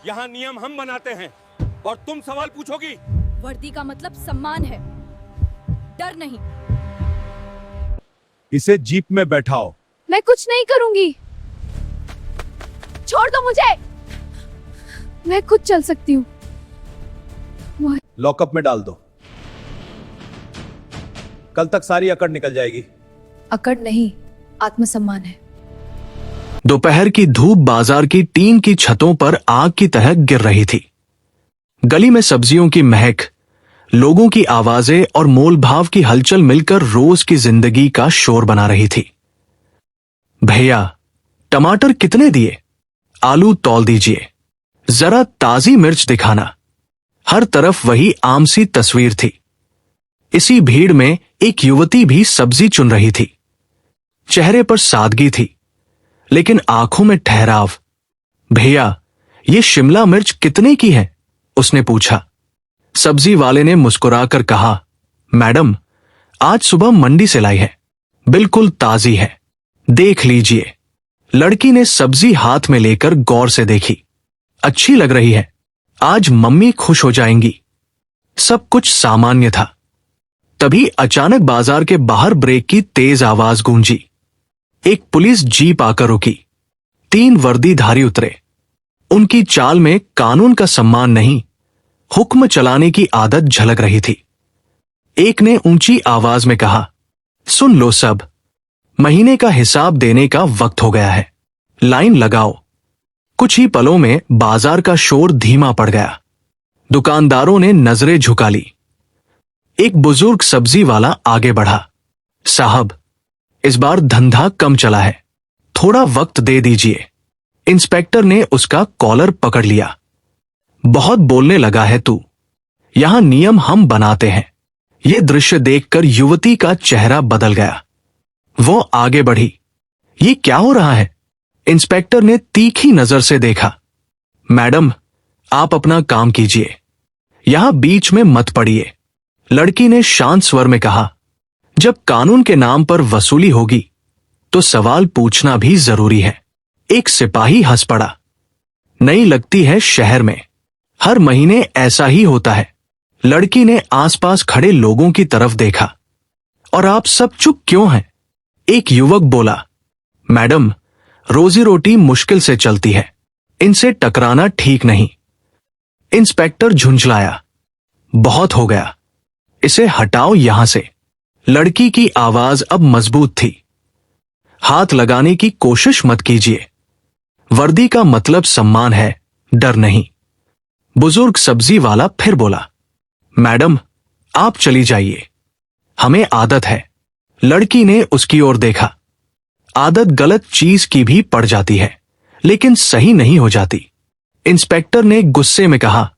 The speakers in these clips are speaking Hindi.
यहाँ नियम हम बनाते हैं और तुम सवाल पूछोगी। वर्दी का मतलब सम्मान है, डर नहीं। इसे जीप में बैठाओ। मैं कुछ नहीं करूंगी, छोड़ दो मुझे, मैं खुद चल सकती हूँ। लॉकअप में डाल दो, कल तक सारी अकड़ निकल जाएगी। अकड़ नहीं, आत्मसम्मान है। दोपहर की धूप बाजार की टीन की छतों पर आग की तरह गिर रही थी। गली में सब्जियों की महक, लोगों की आवाजें और मोलभाव की हलचल मिलकर रोज की जिंदगी का शोर बना रही थी। भैया, टमाटर कितने दिए? आलू तौल दीजिए, जरा ताजी मिर्च दिखाना। हर तरफ वही आम सी तस्वीर थी। इसी भीड़ में एक युवती भी सब्जी चुन रही थी। चेहरे पर सादगी थी, लेकिन आंखों में ठहराव। भैया, ये शिमला मिर्च कितने की है? उसने पूछा। सब्जी वाले ने मुस्कुराकर कहा, मैडम, आज सुबह मंडी से लाई है, बिल्कुल ताजी है, देख लीजिए। लड़की ने सब्जी हाथ में लेकर गौर से देखी। अच्छी लग रही है, आज मम्मी खुश हो जाएंगी। सब कुछ सामान्य था। तभी अचानक बाजार के बाहर ब्रेक की तेज आवाज गूंजी। एक पुलिस जीप आकर रुकी। 3 वर्दीधारी उतरे। उनकी चाल में कानून का सम्मान नहीं, हुक्म चलाने की आदत झलक रही थी। एक ने ऊंची आवाज में कहा, सुन लो सब, महीने का हिसाब देने का वक्त हो गया है, लाइन लगाओ। कुछ ही पलों में बाजार का शोर धीमा पड़ गया। दुकानदारों ने नजरें झुका ली। एक बुजुर्ग सब्जी वाला आगे बढ़ा, साहब, इस बार धंधा कम चला है, थोड़ा वक्त दे दीजिए। इंस्पेक्टर ने उसका कॉलर पकड़ लिया। बहुत बोलने लगा है तू, यहां नियम हम बनाते हैं। यह दृश्य देखकर युवती का चेहरा बदल गया। वो आगे बढ़ी। ये क्या हो रहा है? इंस्पेक्टर ने तीखी नजर से देखा। मैडम, आप अपना काम कीजिए, यहां बीच में मत पड़िए। लड़की ने शांत स्वर में कहा, जब कानून के नाम पर वसूली होगी तो सवाल पूछना भी जरूरी है। एक सिपाही हंस पड़ा। नई लगती है शहर में, हर महीने ऐसा ही होता है। लड़की ने आसपास खड़े लोगों की तरफ देखा। और आप सब चुप क्यों हैं? एक युवक बोला, मैडम, रोजी रोटी मुश्किल से चलती है, इनसे टकराना ठीक नहीं। इंस्पेक्टर झुंझलाया, बहुत हो गया, इसे हटाओ यहां से। लड़की की आवाज अब मजबूत थी। हाथ लगाने की कोशिश मत कीजिए, वर्दी का मतलब सम्मान है, डर नहीं। बुजुर्ग सब्जी वाला फिर बोला, मैडम, आप चली जाइए, हमें आदत है। लड़की ने उसकी ओर देखा। आदत गलत चीज की भी पड़ जाती है, लेकिन सही नहीं हो जाती। इंस्पेक्टर ने गुस्से में कहा,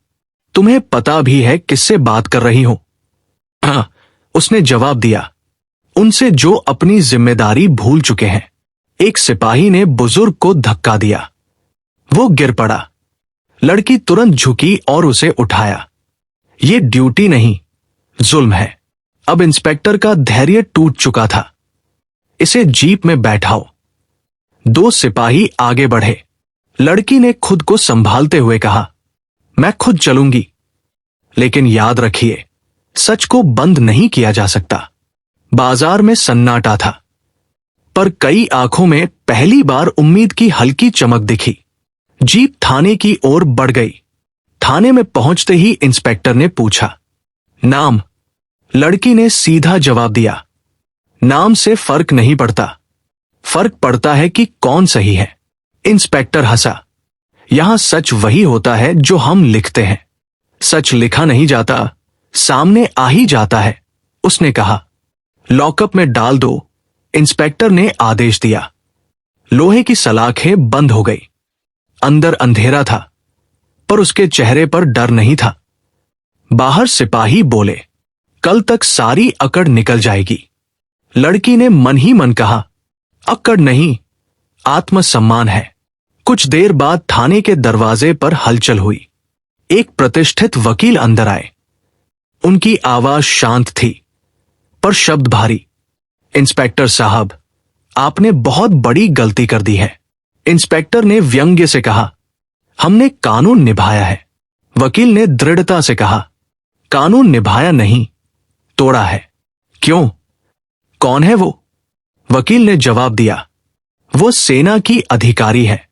तुम्हें पता भी है किससे बात कर रही हूं? हाँ, उसने जवाब दिया, उनसे जो अपनी जिम्मेदारी भूल चुके हैं। एक सिपाही ने बुजुर्ग को धक्का दिया। वो गिर पड़ा। लड़की तुरंत झुकी और उसे उठाया। ये ड्यूटी नहीं, जुल्म है। अब इंस्पेक्टर का धैर्य टूट चुका था। इसे जीप में बैठाओ। 2 सिपाही आगे बढ़े। लड़की ने खुद को संभालते हुए कहा, मैं खुद चलूंगी, लेकिन याद रखिए, सच को बंद नहीं किया जा सकता। बाजार में सन्नाटा था, पर कई आंखों में पहली बार उम्मीद की हल्की चमक दिखी। जीप थाने की ओर बढ़ गई। थाने में पहुंचते ही इंस्पेक्टर ने पूछा, नाम? लड़की ने सीधा जवाब दिया, नाम से फर्क नहीं पड़ता, फर्क पड़ता है कि कौन सही है। इंस्पेक्टर हंसा। यहां सच वही होता है जो हम लिखते हैं। सच लिखा नहीं जाता, सामने आ ही जाता है। उसने कहा, लॉकअप में डाल दो। इंस्पेक्टर ने आदेश दिया। लोहे की सलाखें बंद हो गई। अंदर अंधेरा था, पर उसके चेहरे पर डर नहीं था। बाहर सिपाही बोले, कल तक सारी अकड़ निकल जाएगी। लड़की ने मन ही मन कहा, अकड़ नहीं, आत्मसम्मान है। कुछ देर बाद थाने के दरवाजे पर हलचल हुई। एक प्रतिष्ठित वकील अंदर आए। उनकी आवाज शांत थी, पर शब्द भारी। इंस्पेक्टर साहब, आपने बहुत बड़ी गलती कर दी है। इंस्पेक्टर ने व्यंग्य से कहा, हमने कानून निभाया है। वकील ने दृढ़ता से कहा, कानून निभाया नहीं, तोड़ा है। क्यों? कौन है वो? वकील ने जवाब दिया, वो सेना की अधिकारी है।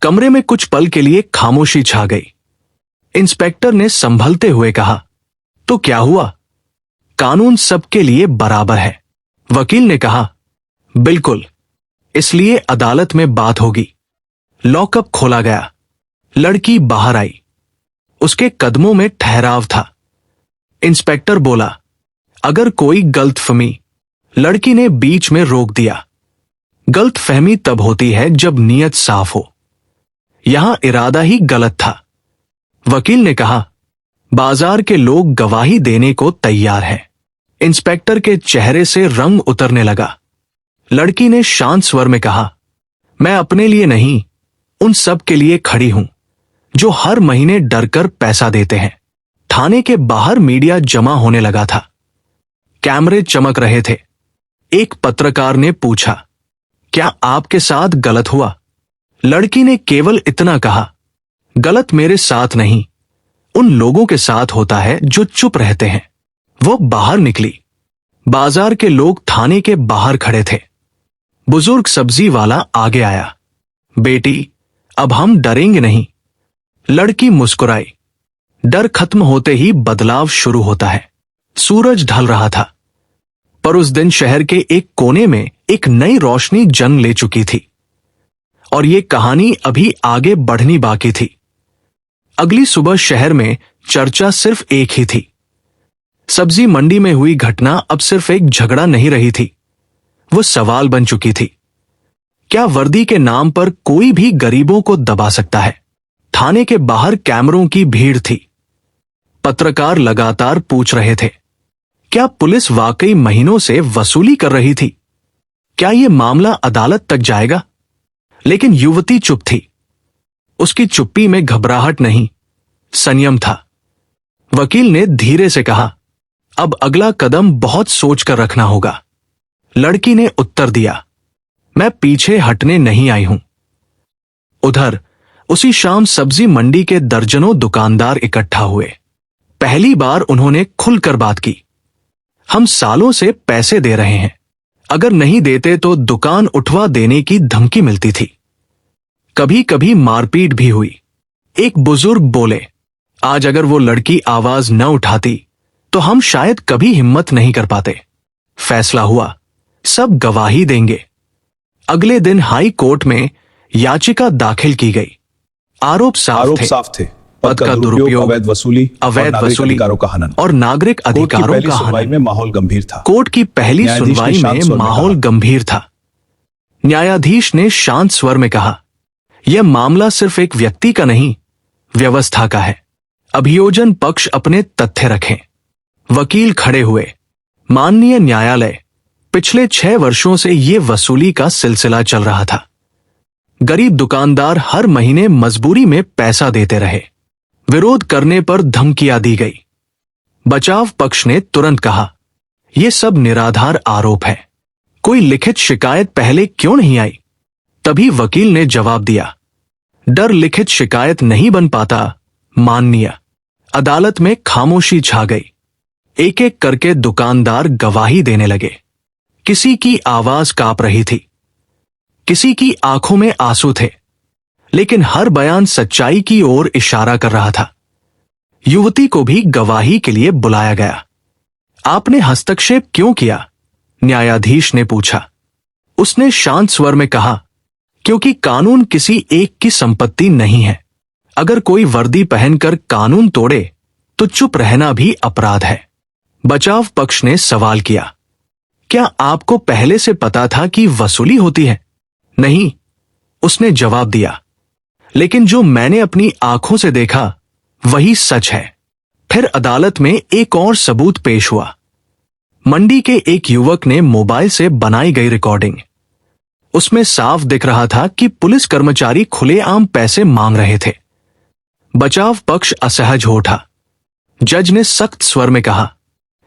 कमरे में कुछ पल के लिए खामोशी छा गई। इंस्पेक्टर ने संभलते हुए कहा, तो क्या हुआ? कानून सबके लिए बराबर है। वकील ने कहा, बिल्कुल, इसलिए अदालत में बात होगी। लॉकअप खोला गया। लड़की बाहर आई। उसके कदमों में ठहराव था। इंस्पेक्टर बोला, अगर कोई गलतफहमी। लड़की ने बीच में रोक दिया। गलतफहमी तब होती है जब नीयत साफ हो। यहां इरादा ही गलत था। वकील ने कहा, बाजार के लोग गवाही देने को तैयार हैं। इंस्पेक्टर के चेहरे से रंग उतरने लगा। लड़की ने शांत स्वर में कहा, मैं अपने लिए नहीं, उन सब के लिए खड़ी हूं जो हर महीने डरकर पैसा देते हैं। थाने के बाहर मीडिया जमा होने लगा था। कैमरे चमक रहे थे। एक पत्रकार ने पूछा, क्या आपके साथ गलत हुआ? लड़की ने केवल इतना कहा, गलत मेरे साथ नहीं, उन लोगों के साथ होता है जो चुप रहते हैं। वो बाहर निकली। बाजार के लोग थाने के बाहर खड़े थे। बुजुर्ग सब्जी वाला आगे आया, बेटी, अब हम डरेंगे नहीं। लड़की मुस्कुराई। डर खत्म होते ही बदलाव शुरू होता है। सूरज ढल रहा था, पर उस दिन शहर के एक कोने में एक नई रोशनी जन्म ले चुकी थी और ये कहानी अभी आगे बढ़नी बाकी थी। अगली सुबह शहर में चर्चा सिर्फ एक ही थी। सब्जी मंडी में हुई घटना अब सिर्फ एक झगड़ा नहीं रही थी, वो सवाल बन चुकी थी। क्या वर्दी के नाम पर कोई भी गरीबों को दबा सकता है? थाने के बाहर कैमरों की भीड़ थी। पत्रकार लगातार पूछ रहे थे, क्या पुलिस वाकई महीनों से वसूली कर रही थी? क्या यह मामला अदालत तक जाएगा? लेकिन युवती चुप थी। उसकी चुप्पी में घबराहट नहीं, संयम था। वकील ने धीरे से कहा, अब अगला कदम बहुत सोचकर रखना होगा। लड़की ने उत्तर दिया, मैं पीछे हटने नहीं आई हूं। उधर उसी शाम सब्जी मंडी के दर्जनों दुकानदार इकट्ठा हुए। पहली बार उन्होंने खुलकर बात की। हम सालों से पैसे दे रहे हैं, अगर नहीं देते तो दुकान उठवा देने की धमकी मिलती थी। कभी कभी मारपीट भी हुई। एक बुजुर्ग बोले, आज अगर वो लड़की आवाज न उठाती तो हम शायद कभी हिम्मत नहीं कर पाते। फैसला हुआ, सब गवाही देंगे। अगले दिन हाई कोर्ट में याचिका दाखिल की गई। आरोप साफ थे। पद का दुरुपयोग, अवैध वसूली अधिकारों का हनन और नागरिक अधिकारों का हनन। में माहौल गंभीर था। कोर्ट की पहली सुनवाई में माहौल गंभीर था। न्यायाधीश ने शांत स्वर में कहा, यह मामला सिर्फ एक व्यक्ति का नहीं, व्यवस्था का है। अभियोजन पक्ष अपने तथ्य रखें। वकील खड़े हुए। माननीय न्यायालय, पिछले 6 वर्षों से ये वसूली का सिलसिला चल रहा था। गरीब दुकानदार हर महीने मजबूरी में पैसा देते रहे। विरोध करने पर धमकियां दी गई। बचाव पक्ष ने तुरंत कहा, यह सब निराधार आरोप है, कोई लिखित शिकायत पहले क्यों नहीं आई? तभी वकील ने जवाब दिया, डर लिखित शिकायत नहीं बन पाता माननीय। अदालत में खामोशी छा गई। एक एक करके दुकानदार गवाही देने लगे। किसी की आवाज कांप रही थी, किसी की आंखों में आंसू थे, लेकिन हर बयान सच्चाई की ओर इशारा कर रहा था। युवती को भी गवाही के लिए बुलाया गया। आपने हस्तक्षेप क्यों किया? न्यायाधीश ने पूछा। उसने शांत स्वर में कहा, क्योंकि कानून किसी एक की संपत्ति नहीं है। अगर कोई वर्दी पहनकर कानून तोड़े तो चुप रहना भी अपराध है। बचाव पक्ष ने सवाल किया, क्या आपको पहले से पता था कि वसूली होती है? नहीं, उसने जवाब दिया, लेकिन जो मैंने अपनी आंखों से देखा वही सच है। फिर अदालत में एक और सबूत पेश हुआ। मंडी के एक युवक ने मोबाइल से बनाई गई रिकॉर्डिंग। उसमें साफ दिख रहा था कि पुलिस कर्मचारी खुलेआम पैसे मांग रहे थे। बचाव पक्ष असहज हो उठा। जज ने सख्त स्वर में कहा,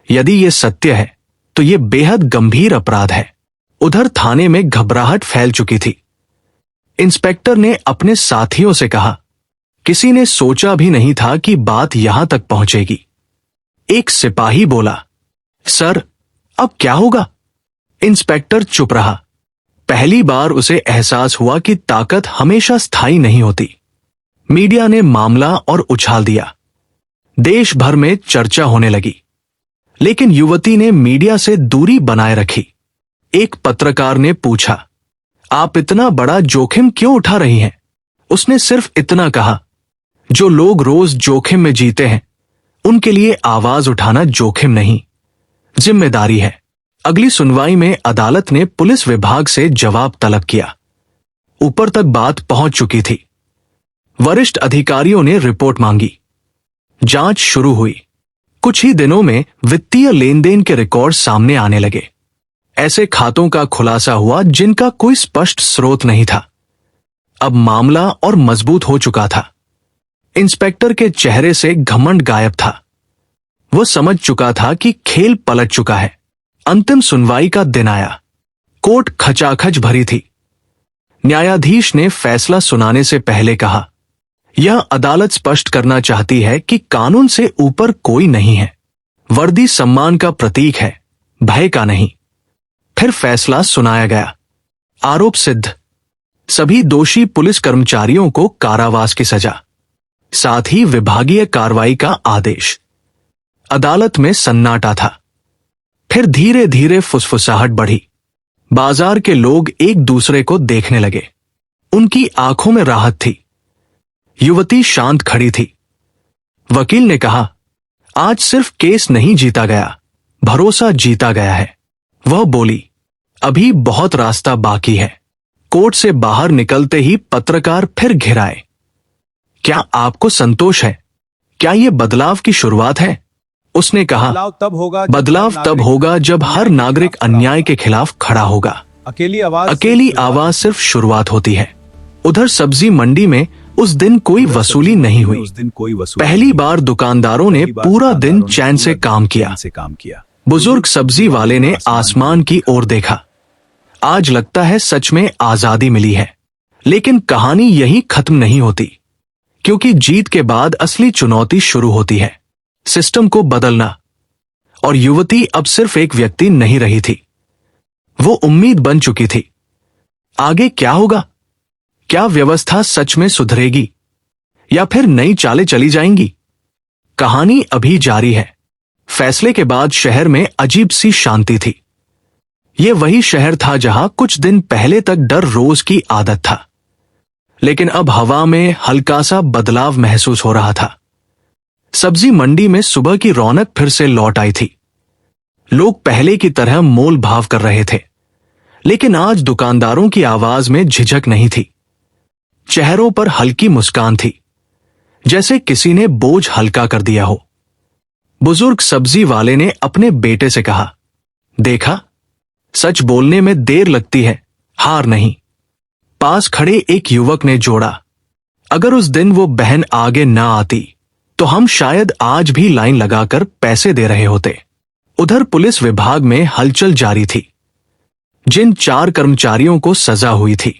यदि यह सत्य है तो यह बेहद गंभीर अपराध है। उधर थाने में घबराहट फैल चुकी थी। इंस्पेक्टर ने अपने साथियों से कहा, किसी ने सोचा भी नहीं था कि बात यहां तक पहुंचेगी। एक सिपाही बोला, सर, अब क्या होगा? इंस्पेक्टर चुप रहा। पहली बार उसे एहसास हुआ कि ताकत हमेशा स्थायी नहीं होती। मीडिया ने मामला और उछाल दिया। देश भर में चर्चा होने लगी, लेकिन युवती ने मीडिया से दूरी बनाए रखी। एक पत्रकार ने पूछा, आप इतना बड़ा जोखिम क्यों उठा रही हैं? उसने सिर्फ इतना कहा, जो लोग रोज जोखिम में जीते हैं उनके लिए आवाज उठाना जोखिम नहीं, जिम्मेदारी है। अगली सुनवाई में अदालत ने पुलिस विभाग से जवाब तलब किया। ऊपर तक बात पहुंच चुकी थी। वरिष्ठ अधिकारियों ने रिपोर्ट मांगी। जांच शुरू हुई। कुछ ही दिनों में वित्तीय लेन देन के रिकॉर्ड सामने आने लगे। ऐसे खातों का खुलासा हुआ जिनका कोई स्पष्ट स्रोत नहीं था। अब मामला और मजबूत हो चुका था। इंस्पेक्टर के चेहरे से घमंड गायब था। वो समझ चुका था कि खेल पलट चुका है। अंतिम सुनवाई का दिन आया। कोर्ट खचाखच भरी थी। न्यायाधीश ने फैसला सुनाने से पहले कहा, यह अदालत स्पष्ट करना चाहती है कि कानून से ऊपर कोई नहीं है। वर्दी सम्मान का प्रतीक है, भय का नहीं। फिर फैसला सुनाया गया। आरोप सिद्ध। सभी दोषी पुलिस कर्मचारियों को कारावास की सजा, साथ ही विभागीय कार्रवाई का आदेश। अदालत में सन्नाटा था। फिर धीरे धीरे फुसफुसाहट बढ़ी। बाजार के लोग एक दूसरे को देखने लगे। उनकी आंखों में राहत थी। युवती शांत खड़ी थी। वकील ने कहा, आज सिर्फ केस नहीं जीता गया, भरोसा जीता गया है। वह बोली, अभी बहुत रास्ता बाकी है। कोर्ट से बाहर निकलते ही पत्रकार फिर घिर आए। क्या आपको संतोष है? क्या यह बदलाव की शुरुआत है? उसने कहा, बदलाव तब होगा जब हर नागरिक अन्याय के खिलाफ खड़ा होगा। अकेली आवाज सिर्फ शुरुआत होती है। उधर सब्जी मंडी में उस दिन कोई वसूली नहीं हुई। पहली बार दुकानदारों ने पूरा दिन चैन से काम किया। बुजुर्ग सब्जी वाले ने आसमान की ओर देखा। आज लगता है सच में आजादी मिली है। लेकिन कहानी यहीं खत्म नहीं होती, क्योंकि जीत के बाद असली चुनौती शुरू होती है, सिस्टम को बदलना। और युवती अब सिर्फ एक व्यक्ति नहीं रही थी, वो उम्मीद बन चुकी थी। आगे क्या होगा? क्या व्यवस्था सच में सुधरेगी या फिर नई चालें चली जाएंगी? कहानी अभी जारी है। फैसले के बाद शहर में अजीब सी शांति थी। यह वही शहर था जहां कुछ दिन पहले तक डर रोज की आदत था, लेकिन अब हवा में हल्का सा बदलाव महसूस हो रहा था। सब्जी मंडी में सुबह की रौनक फिर से लौट आई थी। लोग पहले की तरह मोल भाव कर रहे थे, लेकिन आज दुकानदारों की आवाज में झिझक नहीं थी। चेहरों पर हल्की मुस्कान थी, जैसे किसी ने बोझ हल्का कर दिया हो। बुजुर्ग सब्जी वाले ने अपने बेटे से कहा, देखा, सच बोलने में देर लगती है, हार नहीं। पास खड़े एक युवक ने जोड़ा, अगर उस दिन वो बहन आगे ना आती तो हम शायद आज भी लाइन लगाकर पैसे दे रहे होते। उधर पुलिस विभाग में हलचल जारी थी। जिन 4 कर्मचारियों को सजा हुई थी,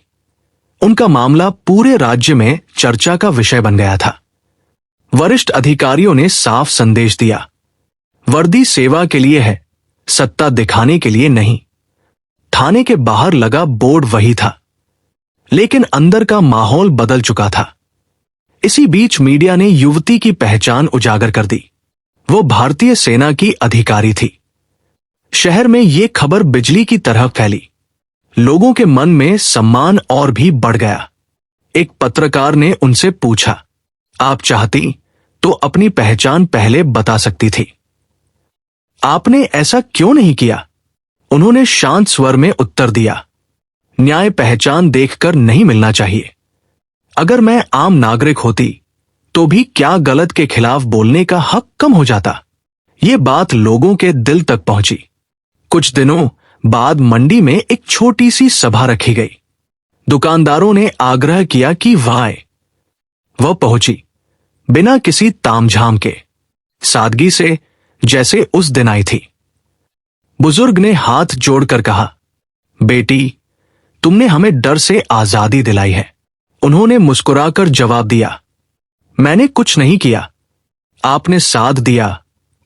उनका मामला पूरे राज्य में चर्चा का विषय बन गया था। वरिष्ठ अधिकारियों ने साफ संदेश दिया, वर्दी सेवा के लिए है, सत्ता दिखाने के लिए नहीं। थाने के बाहर लगा बोर्ड वही था, लेकिन अंदर का माहौल बदल चुका था। इसी बीच मीडिया ने युवती की पहचान उजागर कर दी। वो भारतीय सेना की अधिकारी थी। शहर में ये खबर बिजली की तरह फैली। लोगों के मन में सम्मान और भी बढ़ गया। एक पत्रकार ने उनसे पूछा, आप चाहती तो अपनी पहचान पहले बता सकती थी, आपने ऐसा क्यों नहीं किया? उन्होंने शांत स्वर में उत्तर दिया, न्याय पहचान देखकर नहीं मिलना चाहिए। अगर मैं आम नागरिक होती तो भी क्या गलत के खिलाफ बोलने का हक कम हो जाता? ये बात लोगों के दिल तक पहुंची। कुछ दिनों बाद मंडी में एक छोटी सी सभा रखी गई। दुकानदारों ने आग्रह किया कि वह आए। वह पहुंची, बिना किसी तामझाम के, सादगी से, जैसे उस दिन आई थी। बुजुर्ग ने हाथ जोड़कर कहा, बेटी, तुमने हमें डर से आजादी दिलाई है। उन्होंने मुस्कुराकर जवाब दिया, मैंने कुछ नहीं किया, आपने साथ दिया,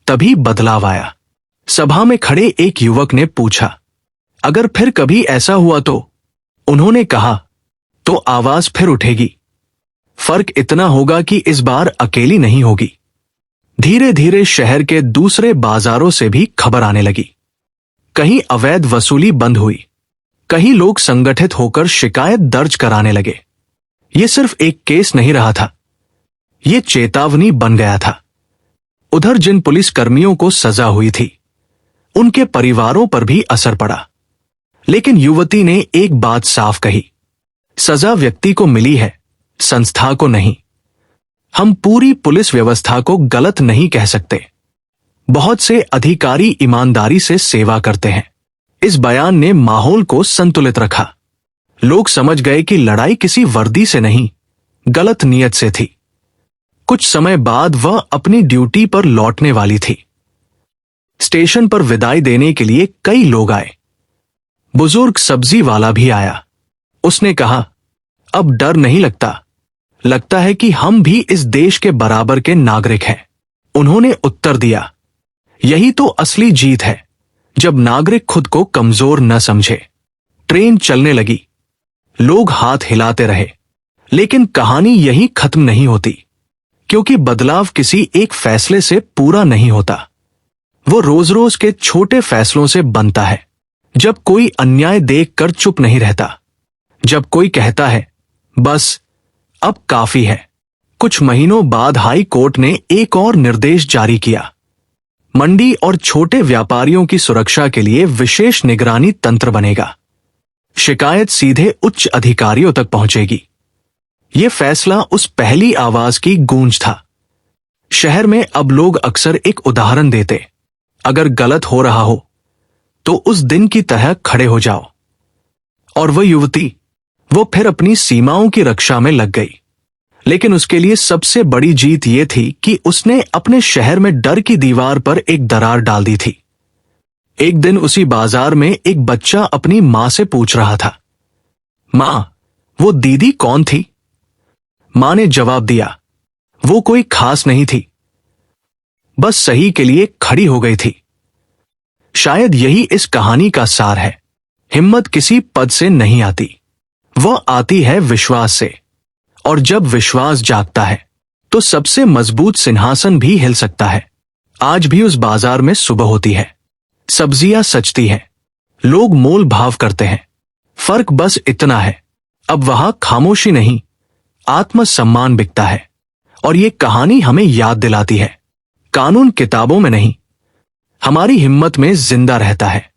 तभी बदलाव आया। सभा में खड़े एक युवक ने पूछा, अगर फिर कभी ऐसा हुआ तो? उन्होंने कहा, तो आवाज फिर उठेगी। फर्क इतना होगा कि इस बार अकेली नहीं होगी। धीरे धीरे शहर के दूसरे बाजारों से भी खबर आने लगी। कहीं अवैध वसूली बंद हुई, कहीं लोग संगठित होकर शिकायत दर्ज कराने लगे। यह सिर्फ एक केस नहीं रहा था, यह चेतावनी बन गया था। उधर जिन पुलिस कर्मियों को सजा हुई थी, उनके परिवारों पर भी असर पड़ा। लेकिन युवती ने एक बात साफ कही, सजा व्यक्ति को मिली है, संस्था को नहीं। हम पूरी पुलिस व्यवस्था को गलत नहीं कह सकते। बहुत से अधिकारी ईमानदारी से सेवा करते हैं। इस बयान ने माहौल को संतुलित रखा। लोग समझ गए कि लड़ाई किसी वर्दी से नहीं, गलत नीयत से थी। कुछ समय बाद वह अपनी ड्यूटी पर लौटने वाली थी। स्टेशन पर विदाई देने के लिए कई लोग आए। बुजुर्ग सब्जी वाला भी आया। उसने कहा, अब डर नहीं लगता है कि हम भी इस देश के बराबर के नागरिक हैं। उन्होंने उत्तर दिया, यही तो असली जीत है, जब नागरिक खुद को कमजोर न समझे। ट्रेन चलने लगी, लोग हाथ हिलाते रहे। लेकिन कहानी यही खत्म नहीं होती, क्योंकि बदलाव किसी एक फैसले से पूरा नहीं होता। वो रोज रोज के छोटे फैसलों से बनता है। जब कोई अन्याय देखकर चुप नहीं रहता, जब कोई कहता है बस अब काफी है। कुछ महीनों बाद हाई कोर्ट ने एक और निर्देश जारी किया। मंडी और छोटे व्यापारियों की सुरक्षा के लिए विशेष निगरानी तंत्र बनेगा। शिकायत सीधे उच्च अधिकारियों तक पहुंचेगी। यह फैसला उस पहली आवाज की गूंज था। शहर में अब लोग अक्सर एक उदाहरण देते, अगर गलत हो रहा हो तो उस दिन की तरह खड़े हो जाओ। और वह युवती, वो फिर अपनी सीमाओं की रक्षा में लग गई। लेकिन उसके लिए सबसे बड़ी जीत ये थी कि उसने अपने शहर में डर की दीवार पर एक दरार डाल दी थी। एक दिन उसी बाजार में एक बच्चा अपनी मां से पूछ रहा था, मां, वो दीदी कौन थी? मां ने जवाब दिया, वो कोई खास नहीं थी, बस सही के लिए खड़ी हो गई थी। शायद यही इस कहानी का सार है। हिम्मत किसी पद से नहीं आती, वह आती है विश्वास से। और जब विश्वास जागता है तो सबसे मजबूत सिंहासन भी हिल सकता है। आज भी उस बाजार में सुबह होती है, सब्जियां सजती हैं, लोग मोल भाव करते हैं। फर्क बस इतना है, अब वहां खामोशी नहीं, आत्मसम्मान बिकता है। और ये कहानी हमें याद दिलाती है, कानून किताबों में नहीं, हमारी हिम्मत में जिंदा रहता है।